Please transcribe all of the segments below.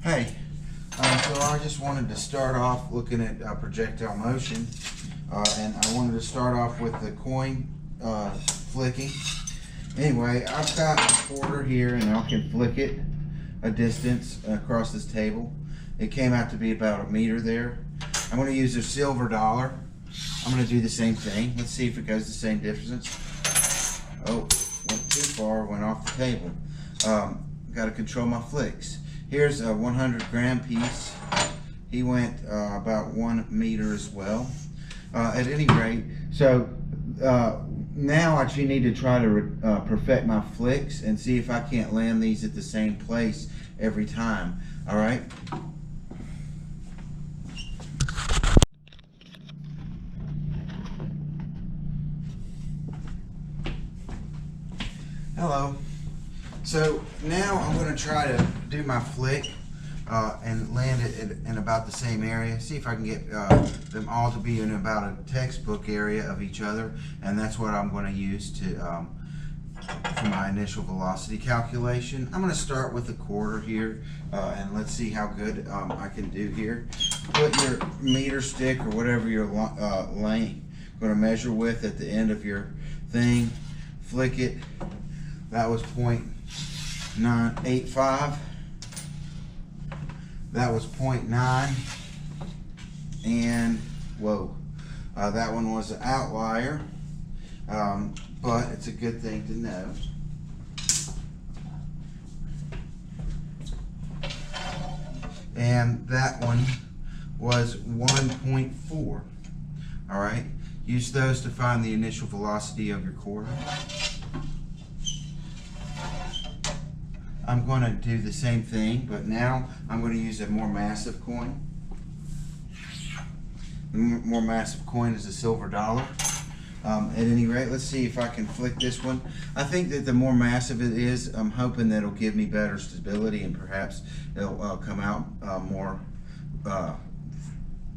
Hey, so I just wanted to start off looking at projectile motion, and I wanted to start off with the coin flicking. Anyway, I've got a quarter here, and I can flick it a distance across this table. It came out to be about a meter there. I'm going to use a silver dollar. I'm going to do the same thing. Let's see if it goes the same distance. Oh, went too far, went off the table. Got to control my flicks. Here's a 100-gram piece. He went about 1 meter as well. At any rate, so now I actually need to try to perfect my flicks and see if I can't land these at the same place every time. All right. Hello. So now I'm going to try to do my flick and land it in about the same area. See if I can get them all to be in about a textbook area of each other, and that's what I'm going to use to for my initial velocity calculation. I'm going to start with a quarter here, and let's see how good I can do here. Put your meter stick or whatever you're going to measure with at the end of your thing. Flick it. That was 0.985. That was 0.9, and whoa, that one was an outlier, but it's a good thing to know. And that one was 1.4. All right, use those to find the initial velocity of your quarter. I'm going to do the same thing, but now I'm going to use a more massive coin. The more massive coin is a silver dollar. At any rate, let's see if I can flick this one. I think that the more massive it is, I'm hoping that it'll give me better stability and perhaps it'll come out more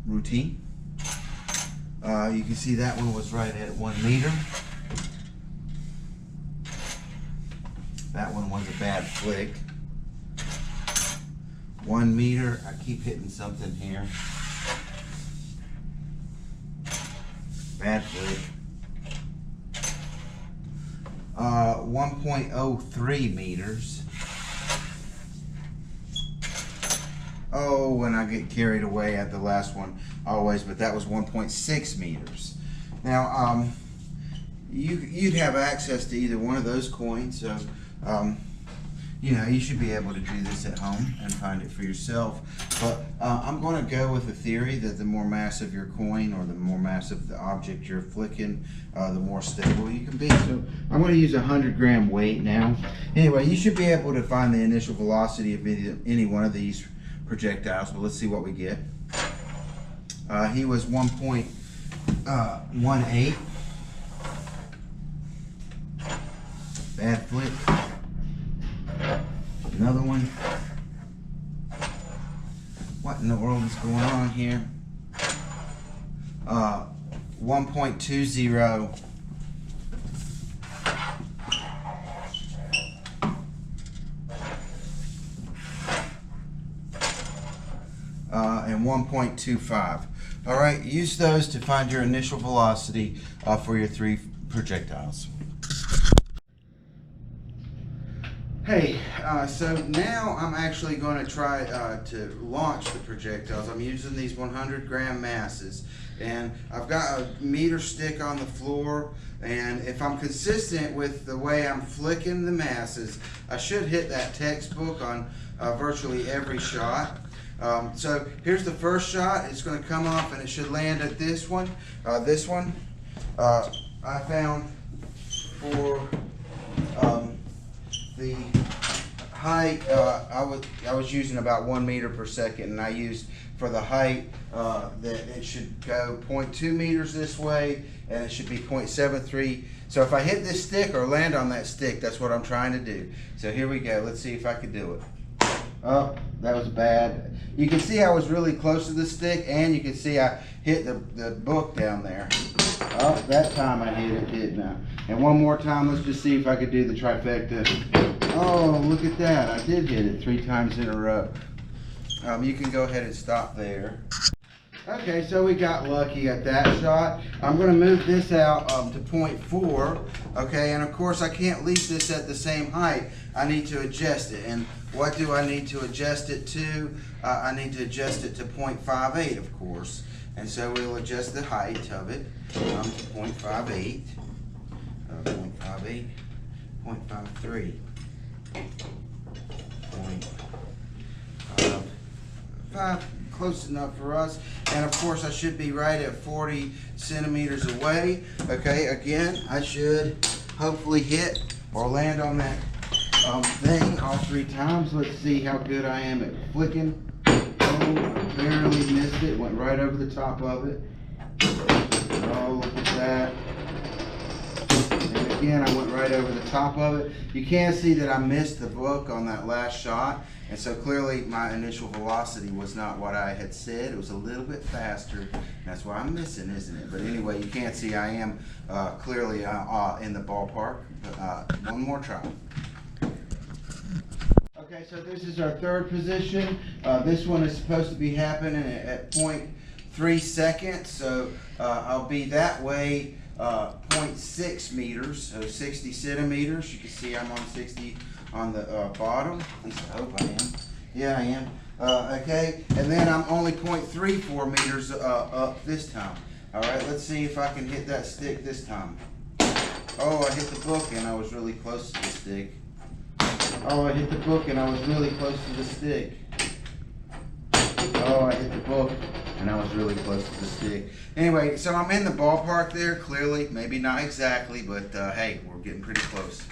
routine. You can see that one was right at 1 meter. That one was a bad flick. 1 meter. I keep hitting something here. Bad flick. 1.03 meters. Oh, and I get carried away at the last one always, but that was 1.6 meters. Now, you'd have access to either one of those coins, so you know, you should be able to do this at home and find it for yourself. But I'm going to go with the theory that the more massive your coin or the more massive the object you're flicking, the more stable you can be. So I'm going to use a 100-gram weight now. Anyway, you should be able to find the initial velocity of any one of these projectiles, but let's see what we get. He was 1.18. Bad flick. Another one. What in the world is going on here? 1.20. And 1.25. All right, use those to find your initial velocity for your 3 projectiles. Hey, so now I'm actually going to try to launch the projectiles. I'm using these 100-gram masses, and I've got a meter stick on the floor, and if I'm consistent with the way I'm flicking the masses, I should hit that textbook on virtually every shot. So here's the first shot. It's going to come off and it should land at this one. This one I found for the height, I was using about 1 meter per second, and I used for the height that it should go 0.2 meters this way, and it should be 0.73. So if I hit this stick or land on that stick, that's what I'm trying to do. So here we go. Let's see if I can do it. Oh, that was bad. You can see I was really close to the stick, and you can see I hit the book down there. Oh, that time I hit it, didn't I? And one more time, let's just see if I could do the trifecta. Oh, look at that. I did hit it 3 times in a row. You can go ahead and stop there. Okay, so we got lucky at that shot. I'm going to move this out to 0.4. Okay, and of course I can't leave this at the same height. I need to adjust it. And what do I need to adjust it to? I need to adjust it to 0.58, of course. And so we'll adjust the height of it to 0.58, 0.58, 0.53, 0.5, close enough for us. And of course I should be right at 40 centimeters away. Okay, again, I should hopefully hit or land on that thing all 3 times. Let's see how good I am at flicking. Oh, I barely missed it, went right over the top of it. Oh, look at that. And again, I went right over the top of it. You can see that I missed the book on that last shot, and so clearly my initial velocity was not what I had said. It was a little bit faster. That's why I'm missing, isn't it? But anyway, you can see I am clearly in the ballpark. One more try. Okay, so this is our 3rd position. This one is supposed to be happening at 0.3 seconds, so I'll be that way 0.6 meters, so 60 centimeters. You can see I'm on 60 on the bottom. At least I hope I am. Yeah, I am. Okay, and then I'm only 0.34 meters up this time. All right, let's see if I can hit that stick this time. Oh, I hit the book and I was really close to the stick. Oh, I hit the book and I was really close to the stick. Oh, I hit the book and I was really close to the stick. Anyway, so I'm in the ballpark there, clearly. Maybe not exactly, but hey, we're getting pretty close.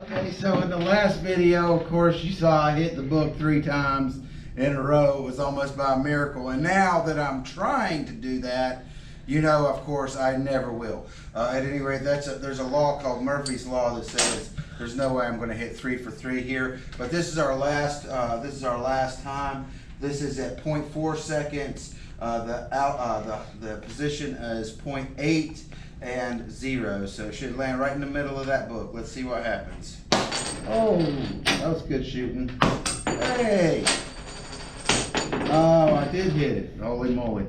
Okay, so in the last video, of course, you saw I hit the book 3 times in a row. It was almost by a miracle. And now that I'm trying to do that, you know, of course, I never will. At any rate, there's a law called Murphy's Law that says there's no way I'm going to hit 3 for 3 here. But this is our last. This is our last time. This is at 0.4 seconds. The position is 0.8 and 0, so it should land right in the middle of that book. Let's see what happens. Oh, that was good shooting. Hey! Oh, I did hit it. Holy moly.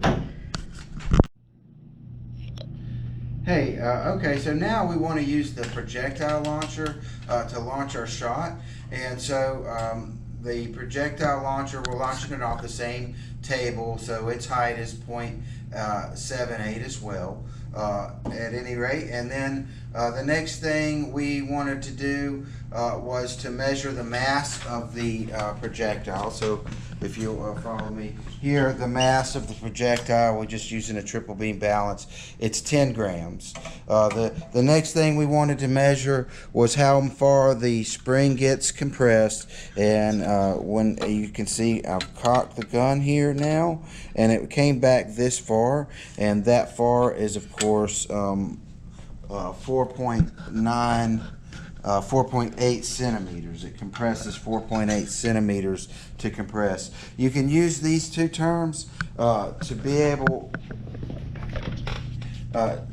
Hey, okay, so now we want to use the projectile launcher to launch our shot. And so the projectile launcher, we're launching it off the same table, so its height is 0.78 as well, at any rate. And then the next thing we wanted to do was to measure the mass of the projectile. So if you follow me here, the mass of the projectile, we're just using a triple beam balance, it's 10 grams. The next thing we wanted to measure was how far the spring gets compressed. And when you can see, I've cocked the gun here now, and it came back this far, and that far is of course 4.8 centimeters. It compresses 4.8 centimeters to compress. You can use these 2 terms to be able no,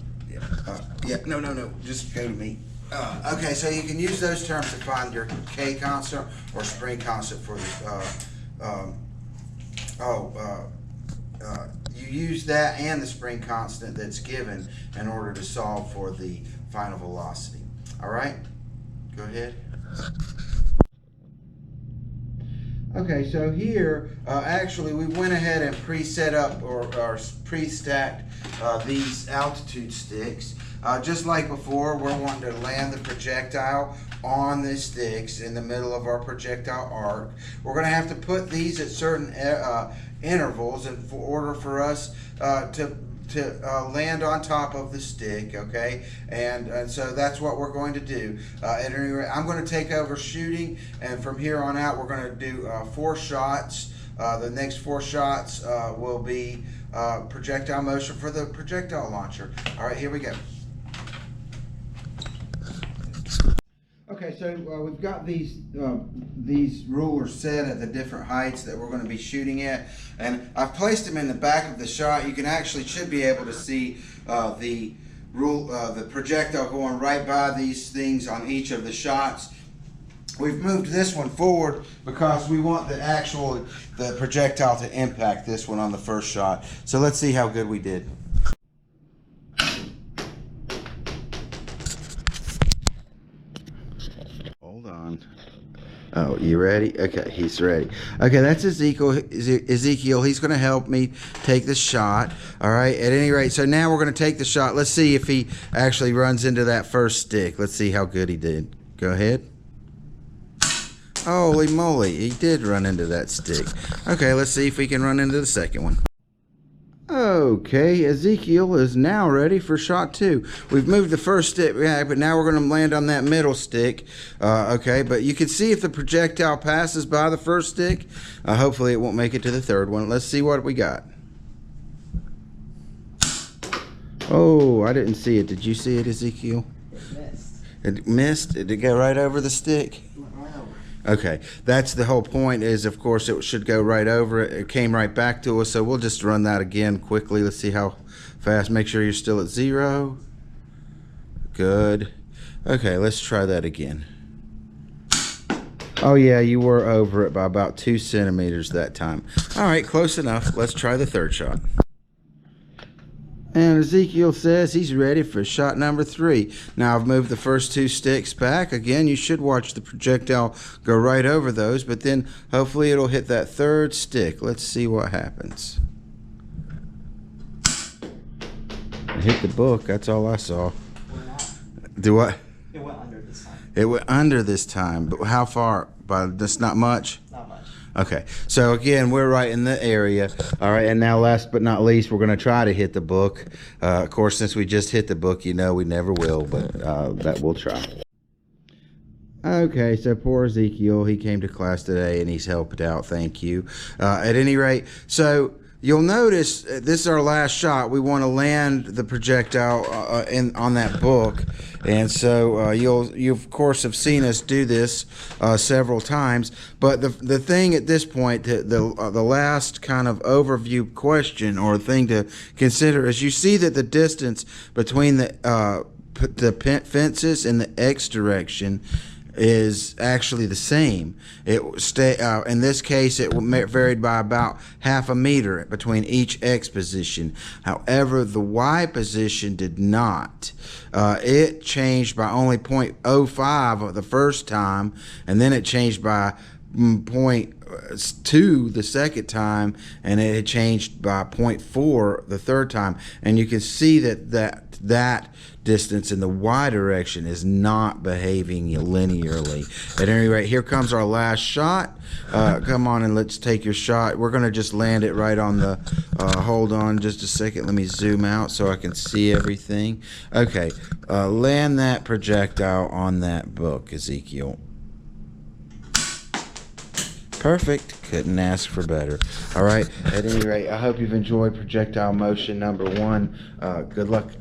just go to me. Okay, so you can use those terms to find your K constant or spring constant for the you use that and the spring constant that's given in order to solve for the final velocity. All right, go ahead. Okay, so here actually we went ahead and pre-set up or pre-stacked these altitude sticks. Just like before, we're wanting to land the projectile on the sticks in the middle of our projectile arc. We're going to have to put these at certain intervals in order for us to land on top of the stick, okay? And so that's what we're going to do. At any rate, I'm going to take over shooting, and from here on out, we're going to do 4 shots. The next 4 shots will be projectile motion for the projectile launcher. All right, here we go. Okay, so we've got these rulers set at the different heights that we're going to be shooting at, and I've placed them in the back of the shot. You can should be able to see the projectile going right by these things on each of the shots. we've moved this one forward because we want the projectile to impact this one on the first shot. So let's see how good we did. Hold on. Oh, you ready? Okay, he's ready. Okay, that's Ezekiel. He's going to help me take the shot. All right, at any rate, so now we're going to take the shot. Let's see if he actually runs into that first stick. Let's see how good he did. Go ahead. Holy moly, he did run into that stick. Okay, let's see if we can run into the second one. Okay, Ezekiel is now ready for shot 2. We've moved the first stick back, but now we're going to land on that middle stick. Okay, but you can see if the projectile passes by the first stick. Hopefully it won't make it to the third one. Let's see what we got. Oh, I didn't see it. Did you see it, Ezekiel? It missed. It missed? Did it go right over the stick? Okay, that's the whole point, is of course it should go right over it. It came right back to us, so we'll just run that again quickly. Let's see how fast. Make sure you're still at 0. Good. Okay, let's try that again. Oh yeah, you were over it by about 2 centimeters that time. All right, close enough. Let's try the third shot. And Ezekiel says he's ready for shot number 3. Now I've moved the first 2 sticks back. Again, you should watch the projectile go right over those, but then hopefully it'll hit that third stick. Let's see what happens. It hit the book, that's all I saw. Do what? It went under this time. It went under this time, but how far? That's not much? Not much. Okay, so again, we're right in the area. All right, and now last but not least, we're going to try to hit the book. Of course, since we just hit the book, you know we never will, but that we'll try. Okay, so poor Ezekiel, he came to class today and he's helped out. Thank you. At any rate, so you'll notice this is our last shot. We want to land the projectile on that book, and so you of course have seen us do this several times. But the thing at this point, the last kind of overview question or thing to consider is you see that the distance between the fences in the X direction is actually the same. In this case, it varied by about ½ meter between each X position. However, the Y position did not. It changed by only 0.05 the first time, and then it changed by 0.2 the second time, and it had changed by 0.4 the third time. And you can see that distance in the Y direction is not behaving linearly. At any rate, here comes our last shot. Come on and let's take your shot. We're going to just land it right on the, hold on just a second. Let me zoom out so I can see everything. Okay, land that projectile on that book, Ezekiel. Perfect. Couldn't ask for better. All right, at any rate, I hope you've enjoyed projectile motion number 1. Good luck.